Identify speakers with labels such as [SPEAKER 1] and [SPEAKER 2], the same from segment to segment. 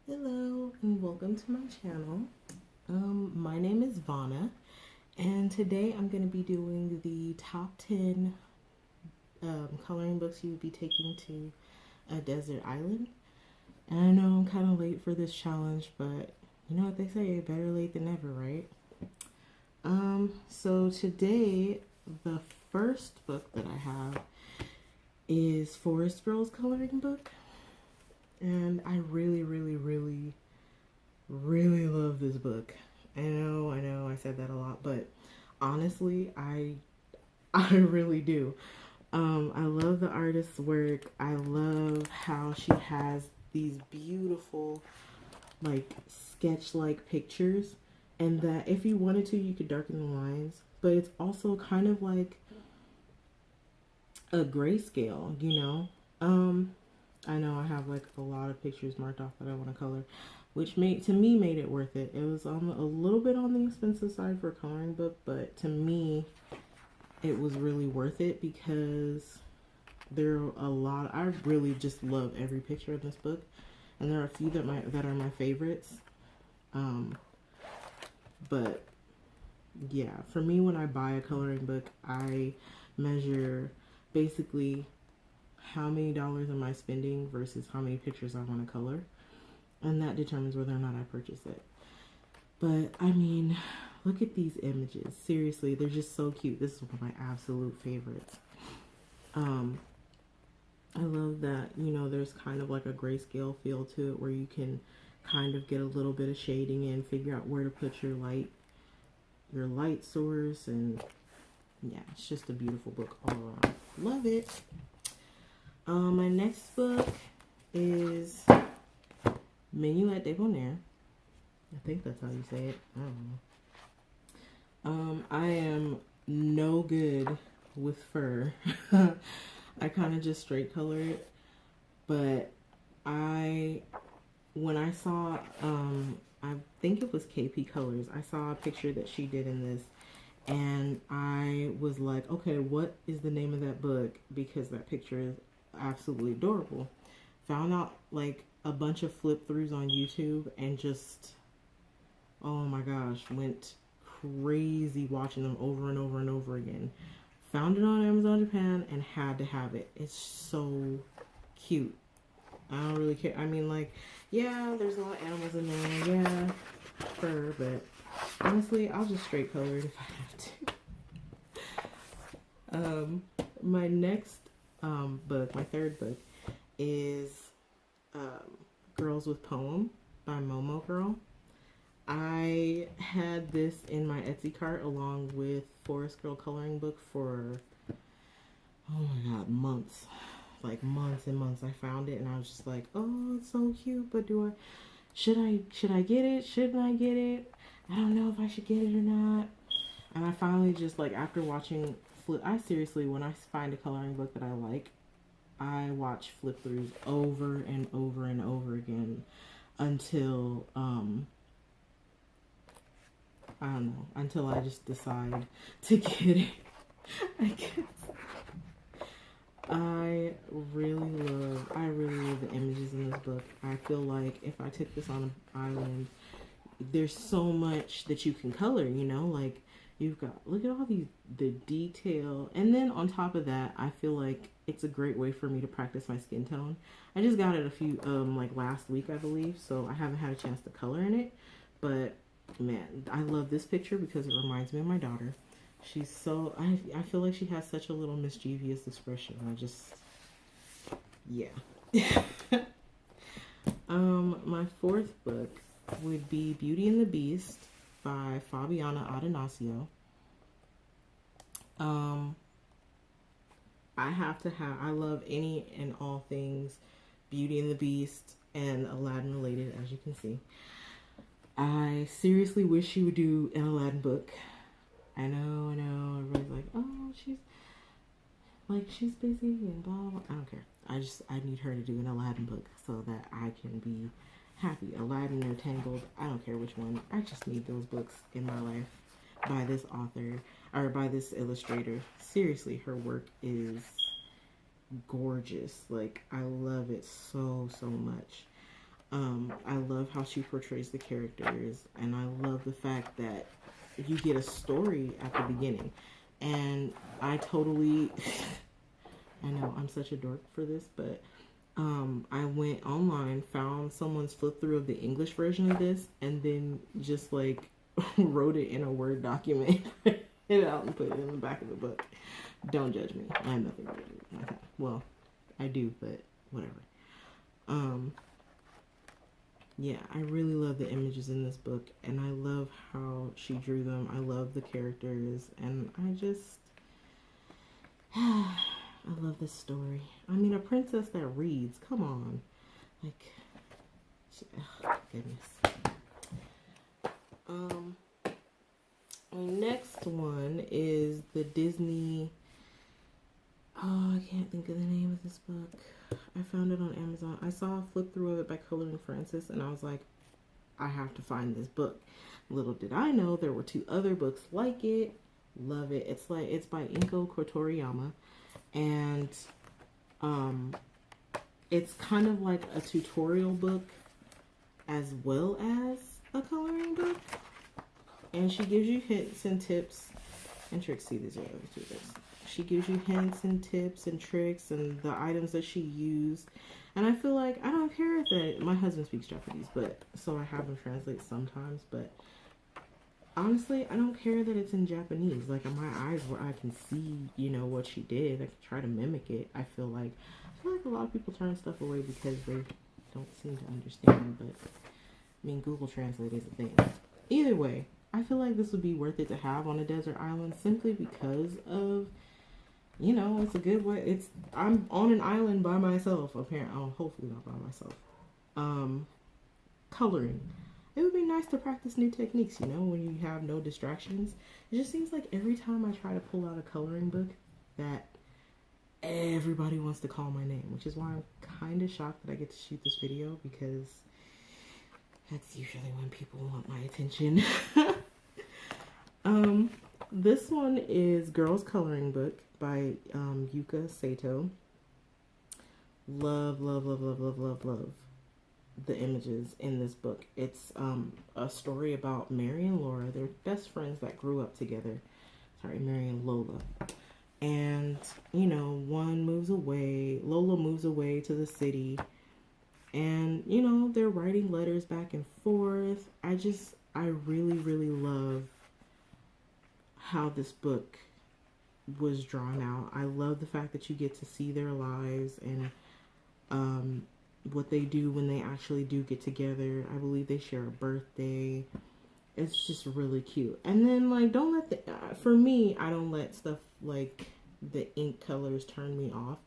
[SPEAKER 1] Hello and welcome to my channel. My name is Vana, and today I'm going to be doing the top 10 coloring books you would be taking to a desert island. And I know I'm kind of late for this challenge, but you know what they say, better late than never, right? So today the first book that I have is Forest Girls coloring book, and I really love this book. I know, I said that a lot, but honestly, I really do. I love the artist's work. I love how she has these beautiful, like sketch-like pictures, and that if you wanted to, you could darken the lines. But it's also kind of like a grayscale, you know. I know I have like a lot of pictures marked off that I want to color, which made it worth it. It was a little bit on the expensive side for a coloring book, but to me, it was really worth it because there are a lot. I really just love every picture in this book, and there are a few that are my favorites. Um, but yeah, for me, when I buy a coloring book, I measure basically how many dollars am I spending versus how many pictures I want to color, and that determines whether or not I purchase it. But I mean, look at these images. Seriously, they're just so cute. This is one of my absolute favorites. Um, I love that, you know, there's kind of like a grayscale feel to it where you can kind of get a little bit of shading in, figure out where to put your light source, and yeah, it's just a beautiful book all around. Love it. My next book is Minuet Debonair. I think that's how you say it. I don't know. I am no good with fur. I kind of just straight color it, but when I saw, I think it was KP Colors, I saw a picture that she did in this, and I was like, okay, what is the name of that book? Because that picture is absolutely adorable. Found out like a bunch of flip throughs on YouTube and just, oh my gosh, went crazy watching them over and over and over again. Found it on Amazon Japan and had to have it. It's so cute. I don't really care. I mean, like, yeah, there's a lot of animals in there. Yeah, fur, but honestly, I'll just straight color it if I have to. My next book, my third book, is Girls with Poem by Momo Girl. I had this in my Etsy cart along with Forest Girl coloring book for, oh my god, months. Like months and months. I found it and I was just like, oh, it's so cute, but should I get it? Shouldn't I get it? I don't know if I should get it or not. And I finally just, like, after watching I seriously, when I find a coloring book that I like, I watch flip throughs over and over and over again until I don't know, until I just decide to get it. I guess. I really love the images in this book. I feel like if I took this on an island, there's so much that you can color, you know, like you've got, look at all the detail. And then on top of that, I feel like it's a great way for me to practice my skin tone. I just got it a few, like last week, I believe. So I haven't had a chance to color in it, but man, I love this picture because it reminds me of my daughter. She's so, I feel like she has such a little mischievous expression. Yeah. My fourth book would be Beauty and the Beast by Fabiana Adonacio. I love any and all things Beauty and the Beast and Aladdin related, as you can see. I seriously wish she would do an Aladdin book. I know, everybody's like, oh, she's busy and blah, blah. I don't care. I need her to do an Aladdin book so that I can be happy. Aladdin or Tangled, I don't care which one. I just need those books in my life by this author or by this illustrator. Seriously, her work is gorgeous. Like, I love it so much. I love how she portrays the characters, and I love the fact that you get a story at the beginning. And I totally, I know I'm such a dork for this, but I went online, found someone's flip through of the English version of this, and then just like wrote it in a Word document, it out, and put it in the back of the book. Don't judge me. I have nothing to do with my time. Well, I do, but whatever. Yeah, I really love the images in this book, and I love how she drew them. I love the characters, and I love this story. I mean, a princess that reads. Come on, like, goodness. My next one is the Disney. Oh, I can't think of the name of this book. I found it on Amazon. I saw a flip through of it by Coloring Francis, and I was like, I have to find this book. Little did I know there were 2 other books like it. Love it. It's by Inko Kotoriyama, and it's kind of like a tutorial book as well as a coloring book. And she gives you hints and tips and tricks. See, these are the other 2 books. She gives you hints and tips and tricks and the items that she used. And I feel like I don't care if that my husband speaks Japanese, but so I have him translate sometimes, but honestly, I don't care that it's in Japanese. Like, my eyes where I can see, you know, what she did. I can try to mimic it. I feel like a lot of people turn stuff away because they don't seem to understand, but I mean, Google Translate is a thing. Either way, I feel like this would be worth it to have on a desert island simply because of, you know, it's a good way. I'm on an island by myself, apparently. Oh, hopefully not by myself. Coloring. It would be nice to practice new techniques, you know, when you have no distractions. It just seems like every time I try to pull out a coloring book that everybody wants to call my name, which is why I'm kind of shocked that I get to shoot this video, because that's usually when people want my attention. This one is Girls Coloring Book by Yuka Sato. Love, love, love, love, love, love, love the images in this book. It's a story about Mary and Laura. They're best friends that grew up together. Sorry, Mary and Lola. And, you know, one moves away. Lola moves away to the city. And, you know, they're writing letters back and forth. I really, really love how this book was drawn out. I love the fact that you get to see their lives and what they do when they actually do get together. I believe they share a birthday. It's just really cute. And then, like, don't let for me, I don't let stuff like the ink colors turn me off,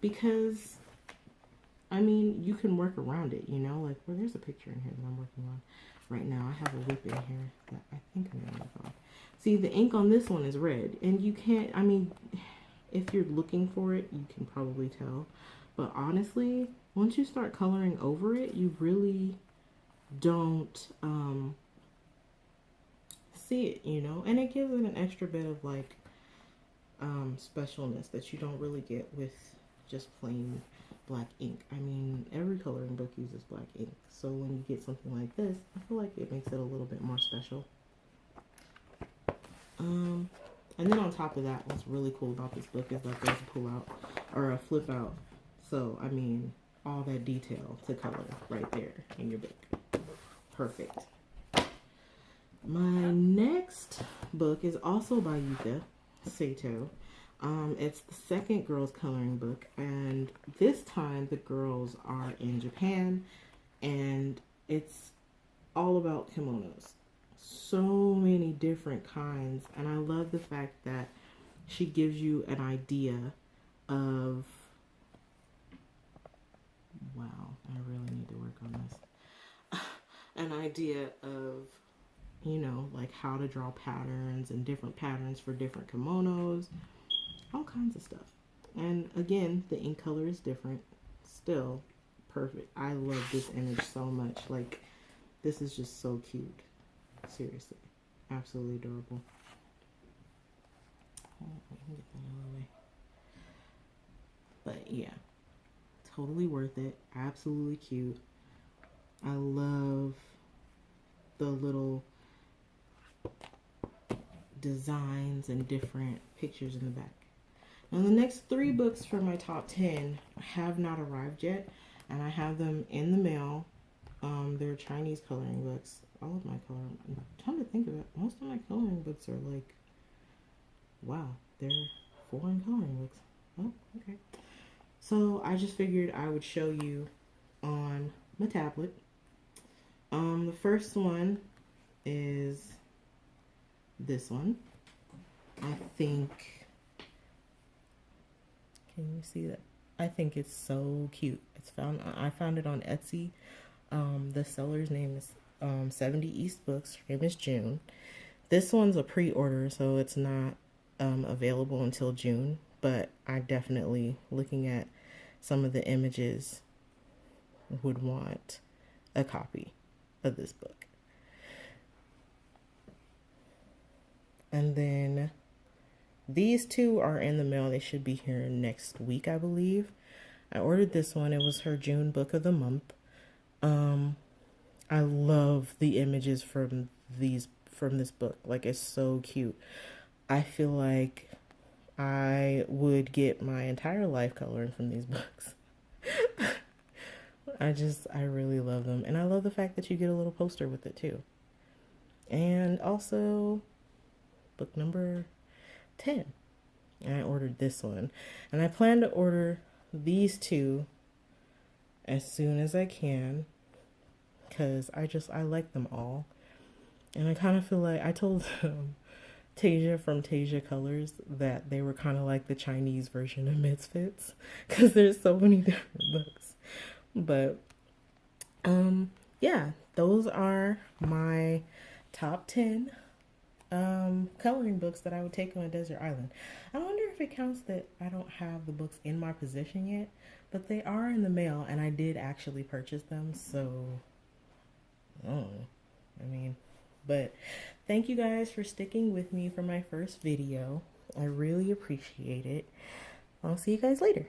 [SPEAKER 1] because I mean, you can work around it, you know? Like, well, there's a picture in here that I'm working on right now. I have a whip in here that I think I'm gonna work on. See, the ink on this one is red, and you can't, I mean, if you're looking for it, you can probably tell. But honestly, once you start coloring over it, you really don't see it, you know? And it gives it an extra bit of, like, specialness that you don't really get with just plain black ink. I mean, every coloring book uses black ink. So when you get something like this, I feel like it makes it a little bit more special. And then on top of that, what's really cool about this book is that there's a pull out or a flip out. So, I mean, all that detail to color right there in your book. Perfect. My next book is also by Yuka Sato. It's the second girls coloring book, and this time the girls are in Japan, and it's all about kimonos. So many different kinds, and I love the fact that she gives you an idea of, wow, I really need to work on this, an idea of, you know, like how to draw patterns and different patterns for different kimonos, all kinds of stuff. And again, the ink color is different. Still perfect. I love this image so much. Like, this is just so cute. Seriously. Absolutely adorable. But yeah, totally worth it. Absolutely cute. I love the little designs and different pictures in the back. Now the next 3 books for my top 10 have not arrived yet, and I have them in the mail. They're Chinese coloring books. All of my coloring, I'm trying to think of it, most of my coloring books are like, wow, they're foreign coloring books. Oh, okay. So I just figured I would show you on my tablet. The first one is this one. I think, can you see that? I think it's so cute. I found it on Etsy. The seller's name is 70 East Books. Her name is June. This one's a pre-order, so it's not available until June, but I definitely, looking at some of the images, would want a copy of this book. And then these 2 are in the mail. They should be here next week, I believe. I ordered this one. It was her June book of the month. I love the images from this book. Like, it's so cute. I feel like I would get my entire life coloring from these books. I really love them. And I love the fact that you get a little poster with it too. And also book number 10. And I ordered this one. And I plan to order these 2 as soon as I can, because I like them all. And I kind of feel like I told Tasia from Tasia Colors that they were kind of like the Chinese version of Misfits, because there's so many different books. But yeah, those are my top 10 coloring books that I would take on a desert island. I wonder if it counts that I don't have the books in my possession yet, but they are in the mail and I did actually purchase them, so but thank you guys for sticking with me for my first video. I really appreciate it. I'll see you guys later.